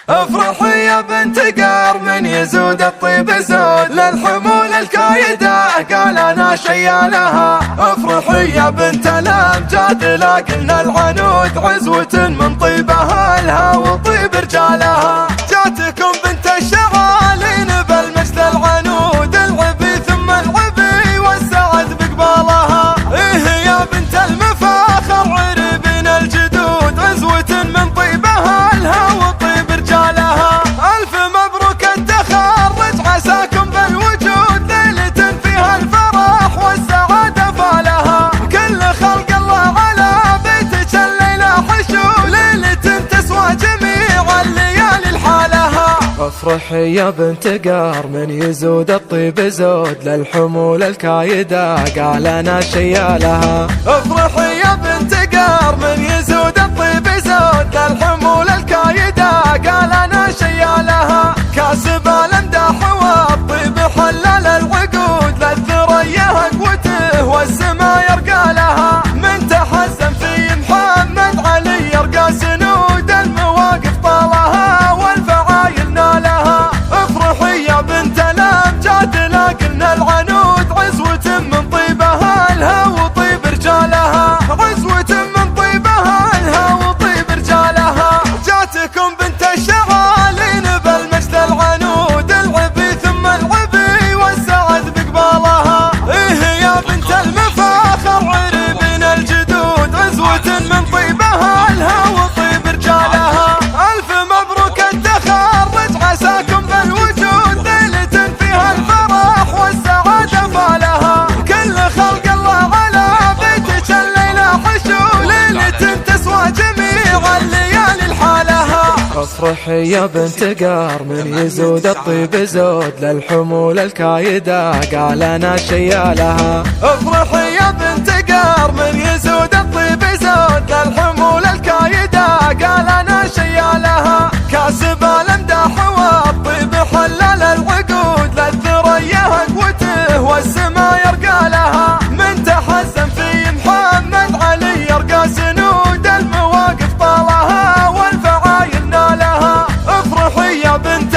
افرحي يا بنت قار من يزود الطيب زود للحمول الكايدة قال انا شيالها. افرحي يا بنت الامجاد لكن العنود عزوة من طيبها لها وطيب رجالها. جاتكم بنت الشغالين بالمجد العنود العبي ثم العبي والسعد بقبالها. ايه يا بنت المفاخر عربين الجدود عزوة من طيبها لها وطيب رجالها. الف مبروك التخرج عساكم بالوجود ليلة فيها الفرح والسعادة فالها. كل خلق الله على بيتك الليلة حشود ليلة تسوى جميع الليالي لحالها. افرحي يا بنت قار من يزود الطيب زود للحمول الكايدة قال انا شيالها. افرحي يا بنت قار من يزود الطيب زود للحمول الكايدة قال انا شيالها. كاسب الامداح والطيب حلل العقود للثريا قوته والسما يرقى لها. من تحزن في محمد علي يرقى سنود المواقف طالها والفعايل نالها. افرحي يا بنت الامجاد لكن العنود عزوة من طيبها لها وطيب رجالها. عزوة من طيبها لها وطيب رجالها. جاتكم بنت الشغالين بالمجد العنود العبي ثم العبي والسعد بقبالها. ايه يا بنت المفاخر عربين الجدود عزوة من طيبها لها وطيب رجالها. الف مبروك التخرج عساكم بالوجود ليلة فيها الفرح والسعادة فالها. كل خلق الله على بيتك الليلة حشود ليلة تسوى جميع الليالي لحالها. افرحي يا بنت قار من يزود الطيب زود للحمول الكايدة قال انا شيالها. افرحي يا بنت قار من يزود الطيب زود للحمول الكايدة قال انا شيالها. كاسب الامداح والطيب حلل العقود للثريا قوته والسما يرقى لها. من تحزن في محمد علي يرقى سنود المواقف طالها والفعايل نالها. افرحي يا بنت